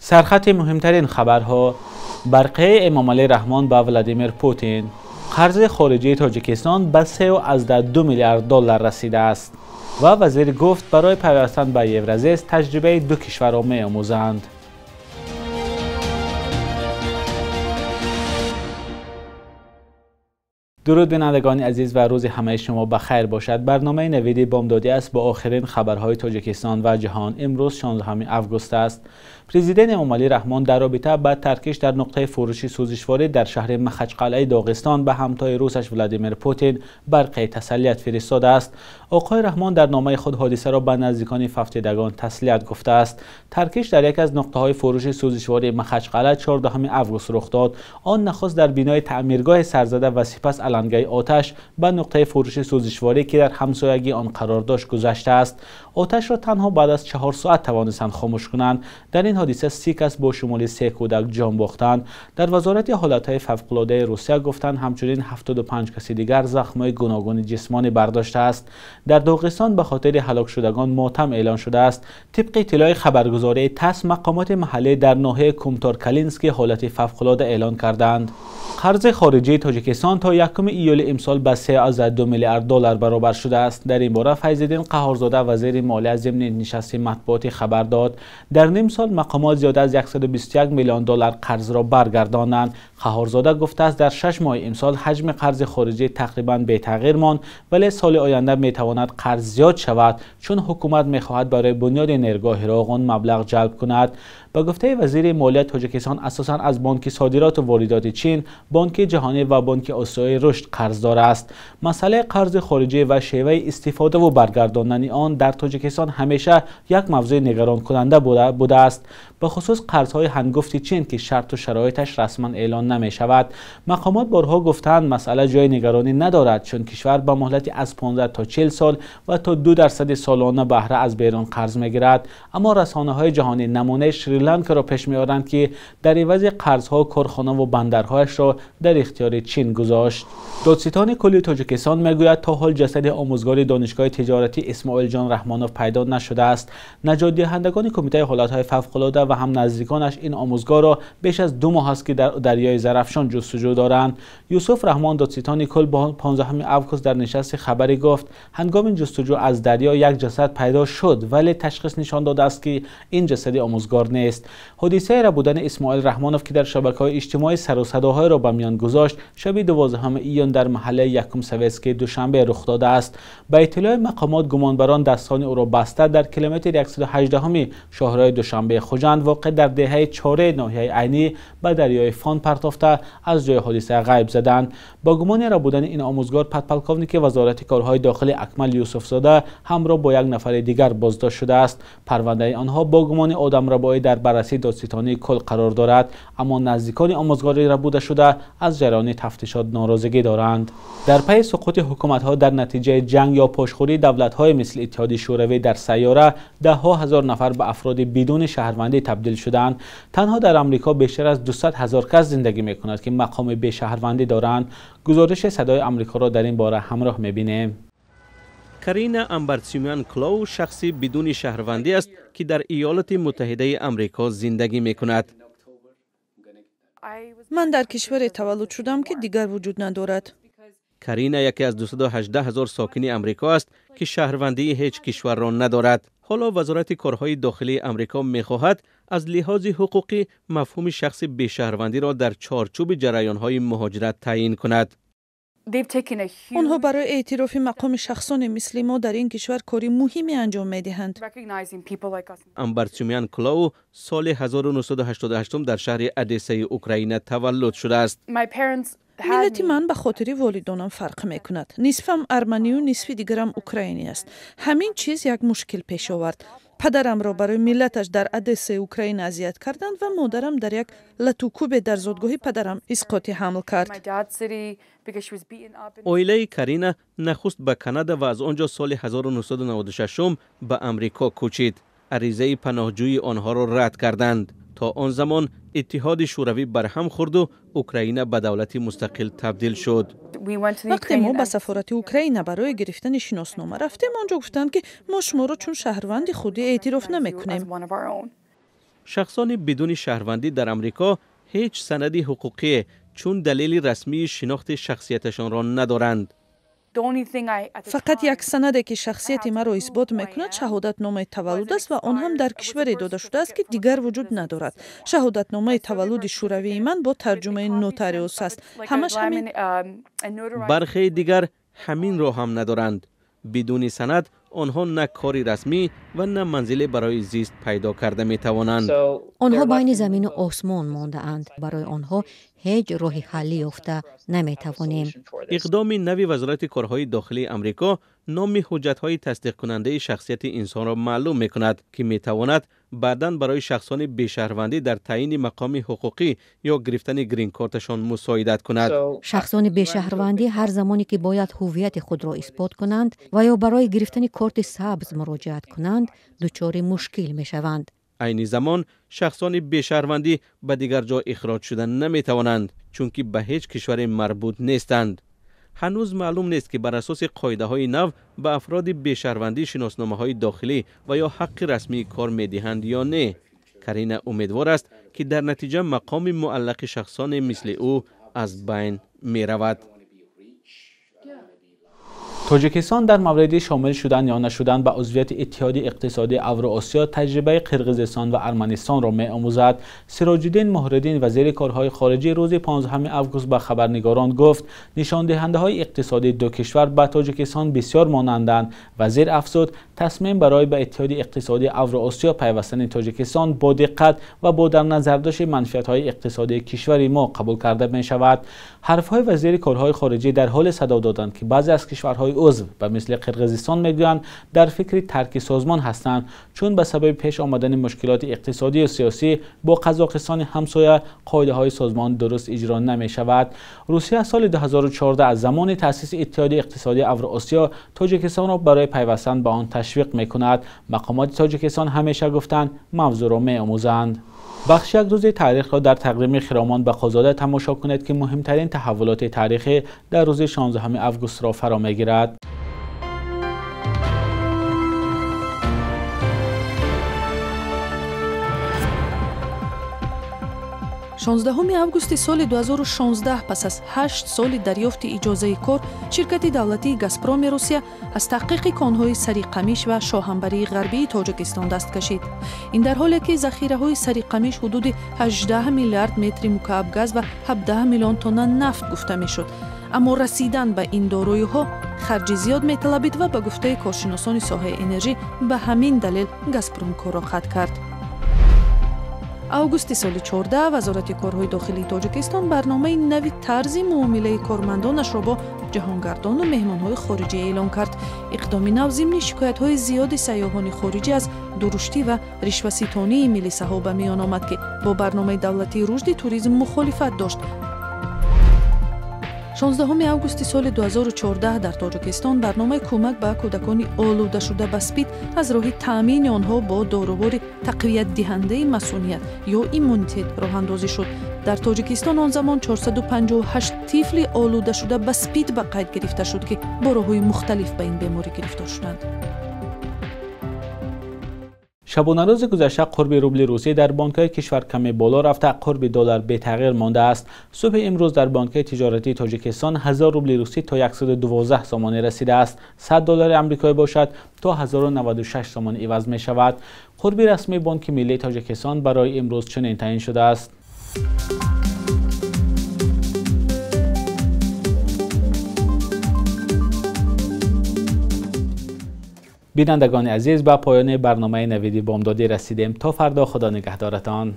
سرخط مهمترین خبرها: برقه امام علی رحمان به ولادیمیر پوتین. قرض خارجی تاجیکستان به 3.2 میلیارد دلار رسیده است و وزیر گفت برای پیوستن به یورازیس تجربه دو کشور را می‌آموزند. درود بینندگان عزیز و روز همه شما بخیر باشد. برنامه نویدی بامدادی است با آخرین خبرهای تاجیکستان و جهان. امروز 16 آگوست است. پرزیدنت امام علی رحمان در رابطه با ترکش در نقطه فروش سوزشواری در شهر مخچقلعه داغستان به همتای روسش ولادیمیر پوتین برقه تسلیت فرستاده است. آقای رحمان در نامه خود حادثه را به نزدیکان فوتیدگان تسلیت گفته است. ترکش در یک از نقطه‌های فروش سوزشواری مخچقلعه 14 آگوست رخ داد. آن نخست در بینای تعمیرگاه سرزده و سپس علنگه آتش به نقطه فروش سوزشواری که در همسایگی آن قرار داشت گذشته است. آتش را تنها بعد از 4 ساعت توانستند خاموش کنند. در این حادثه 30 کس با شمول 3 کودک جان باختند. در وزارت حالتهای فوق‌العاده روسیه گفتند همچنین 75 کس دیگر زخم‌های گوناگون جسمانی برداشته است. در داغستان به خاطر هلاک شدگان ماتم اعلان شده است. طبق اطلاع خبرگزاری تاس، مقامات محلی در ناحیه کومتارکالینسکی حالت فوق‌العاده اعلان کردند. قرض خارجی تاجیکستان تا 1 ایول امسال به 3.2 میلیارد دلار برابر شده است. در این باره فیض‌الدین قهارزاده وزیر مالیه ضمن نشست مطبوعاتی خبر داد در نیم سال مقامات زیاده از 121 میلیون دلار قرض را برگردانند. قهارزاده گفته است در 6 ماه امسال حجم قرض خارجی تقریبا به تغییر ماند، ولی سال آینده می تواند قرض زیاد شود چون حکومت می خواهد برای بنیاد نیرگاه راغون مبلغ جلب کند. به گفته وزیر مالیه تاجیکستان اساساً از بانک صادرات و واردات چین، بانک جهانی و بانک آسیای رشد قرضدار است. مسئله قرض خارجی و شیوه استفاده و برگرداندن آن در تاجیکستان همیشه یک موضوع نگران کننده بوده است، به خصوص قرضهای هنگفت چین که شرط و شرایطش رسما اعلان نمی شود. مقامات بارها گفتند مسئله جای نگرانی ندارد چون کشور به مهلت از 15 تا 40 سال و تا 2% سالانه بهره از بیرون قرض میگیرد. اما رسانه‌های جهانی نمونه سریلانکا را پیش می‌آورند که در عوض قرضها کارخانه و بندرهایش را در اختیار چین گذاشت. دادستان کلی تاجیکستان میگوید تا حال جسد آموزگار دانشگاه تجارتی اسماعیل جان رحمانوف پیدا نشده است. نجات دهندگان کمیته حالتهای فوق‌العاده و هم نزدیکانش این آموزگار را بیش از 2 ماه است که در دریای زرافشان جستجو دارند. یوسف رحمان دادستان کل با 15 آگوست در نشست خبری گفت هنگام جستجو از دریا یک جسد پیدا شد، ولی تشخیص نشان داده است که این جسد آموزگار نیست. حادثه ربودن اسماعیل رحمانوف که در شبکه‌های اجتماعی سر و صداهای را به میان گذاشت شب 12 ایون در محله یکم سویسکی دوشنبه رخ داده است. به اطلاع مقامات گمانبران دستان او را بسته در کیلومتر 118 شاهراه دوشنبه خوجند واقع در دهه 4 ناحیه عینی به دریای فان پرتافته از جای حادثه غیب زدند. با گمان ربودن این آموزگار پدپلکاونیک وزارت کارهای داخلی اکمل یوسف زاده همراه با یک نفر دیگر بازداشت شده است. پرونده آنها با گمان آدمربایی در بررسی دادستانی کل قرار دارد، اما نزدیکان آموزگار ربوده شده از جریان تفتیشات ناراضگی دارند. در پی سقوط حکومت‌ها در نتیجه جنگ یا پاشخوری دولت‌های مثل اتحادیه شوروی در سیاره، ده‌ها هزار نفر به افراد بدون شهروندی تبدیل شدند. تنها در آمریکا بیشتر از 200,000 کس زندگی می‌کنند که مقام به شهروندی دارند. گزارش صدای آمریکا را در این باره همراه می‌بینیم. کرینا امبرتسیمیان کلو شخصی بدون شهروندی است که در ایالات متحده آمریکا زندگی می‌کند. من در کشوری تولد شدم که دیگر وجود ندارد. کرینا یکی از 218,000 ساکن آمریکا است که شهروندی هیچ کشور را ندارد. حالا وزارت کارهای داخلی آمریکا می‌خواهد از لحاظ حقوقی مفهوم شخص بی شهروندی را در چارچوب جریان‌های مهاجرت تعیین کند. آنها برای اعتراف مقام شخصان مثل ما در این کشور کاری مهمی انجام می‌دهند. امبرتسیمیان کلو سال 1988 در شهر ادسه اوکراین تولد شده است. ملت من به خاطر والدانم فرق می‌کند. نصفم ارمنی و نصف دیگرم اوکراینی است. همین چیز یک مشکل پیش آورد. پدرم را برای ملتش در ادسه اوکراین اذیت کردند و مادرم در یک لتوکوب در زادگاه پدرم اسقاط حمل کرد. اویله کرینا نخست به کانادا و از آنجا سال 1996 به امریکا کوچید. عریضه پناهجویی آنها را رد کردند. تا آن زمان اتحاد شوروی برهم خورد و اوکراین به دولتی مستقل تبدیل شد. وقتی ما به سفارت اوکراین برای گرفتن شناسنامه رفتیم، آنجا گفتند که ما شما را چون شهروند خودی اعتراف نمی‌کنیم. شخصان بدون شهروندی در امریکا هیچ سندی حقوقی چون دلیل رسمی شناخت شخصیتشان را ندارند. فقط یک سندی که شخصیت مرا اثبات میکند شهادتنامه تولد است و آن هم در کشوری داده شده است که دیگر وجود ندارد. شهادتنامه تولد شوروی من با ترجمه نوتاریوس است. همش همین. برخی دیگر همین را هم ندارند. بدون سند آنها نه کاری رسمی و نه منزل برای زیست پیدا کرده می توانند. آنها بین زمین و آسمان مانده اند. برای آنها هیچ راه حلی یافته نمی توانیم. اقدام نوی وزارت کارهای داخلی امریکا نام حجت‌های تصدیق کننده شخصیت انسان را معلوم می کند که می تواند بعداً برای شخصان بی‌شهروندی در تعیین مقام حقوقی یا گرفتن گرین کارتشان مساعدت کند. شخصان بی‌شهروندی هر زمانی که باید هویت خود را اثبات کنند و یا برای گرفتن کارت سبز مراجعت کنند دچار مشکل می شوند. عین زمان شخصان بی‌شهروندی به دیگر جا اخراج شدن نمی توانند چون که به هیچ کشور مربوط نیستند. هنوز معلوم نیست که بر اساس قاعده های نو به افراد بی‌شهروندی شناسنامه های داخلی و یا حق رسمی کار می دهند یا نه. کرینا امیدوار است که در نتیجه مقام معلق شخصان مثل او از بین می رود. تاجیکستان در مورد شامل شدن یا نشدن به عضویت اتحادیه اقتصادی اوراسیا تجربه قرقیزستان و ارمنستان را می‌آموزد. سراج‌الدین مهرالدین وزیر کارهای خارجه روز 15 آگوست به خبرنگاران گفت نشان دهنده های اقتصادی دو کشور به تاجیکستان بسیار مانندند. وزیر افزود تصمیم برای به اتحادیه اقتصادی اوراسیا پیوستن تاجیکستان با دقت و با در نظر داشت منفعت‌های اقتصادی کشور ما قبول کرده می‌شود. حرف‌های وزیر کارهای خارجه در حال صدا دادند که بعضی از کشورهای عضو به مثل قرقیزستان میگویند در فکر ترک سازمان هستند چون به سبب پیش آمدن مشکلات اقتصادی و سیاسی با قزاقستان همسایه قاعده های سازمان درست اجرا نمی شود. روسیه از سال 2014 از زمان تأسیس اتحادیه اقتصادی اوراسیا تاجیکستان را برای پیوستن به آن تشویق می کند. مقامات تاجیکستان همیشه گفتند موضوع را می آموزند. بخش یک روز تاریخ را در تقویم خرامان به قزاده تماشا کنید که مهمترین تحولات تاریخی در روز 16 آگوست را فرا میگیرد. 16 آگوست سال 2016 پس از 8 سال دریافت اجازه کار شرکت دولتی گازپروم روسیه از تحقیق کانهای سری قمیش و شاهنبری غربی تاجیکستان دست کشید. این در حالی که ذخیره های سری قمیش حدود 18 میلیارد متر مکعب گاز و 17 میلیون تن نفت گفته میشد. اما رسیدن به این دارایی ها خرج زیاد میطلبید و به گفته کارشناسان ساحه انرژی به همین دلیل گازپروم کار را قطع کرد. آگوست سال 14 وزارت کارهای داخلی تاجیکستان برنامه نوی طرز معامله کارمندانش را با جهانگردان و مهمانهای خارجی اعلام کرد. اقدام نو ضمن شکایت‌های زیاد سیاحان خارجی از درشتی و رشوه‌ستانی ملیسه‌ها به میان آمد که با برنامه دولتی رشد توریسم مخالفت داشت. 16 آگوست سال 2014 در تاجیکستان برنامه کمک به کودکان آلوده شده به اسپید از راه تامین آنها با داروهای تقویت دهنده مسئولیت یا ایمونیته راه اندازی شد. در تاجیکستان آن زمان 458 طفل آلوده شده به اسپید به قید گرفته شد که با راه‌های مختلف به این بیماری گرفتار شدند. شبانه روز گذشته قرب روبل روسی در بانک‌های کشور کمی بالا رفته، قرب دلار به تغییر مانده است. صبح امروز در بانک‌های تجارتی تاجیکستان 1000 روبل روسی تا 112 سامانه رسیده است. 100 دلار آمریکایی باشد تا 1096 سامانه عوض می شود. قرب رسمی بانک ملی تاجیکستان برای امروز چنین تعیین شده است. بینندگان عزیز، به پایان برنامه نویدی بامدادی رسیدیم. تا فردا، خدا نگهدارتان.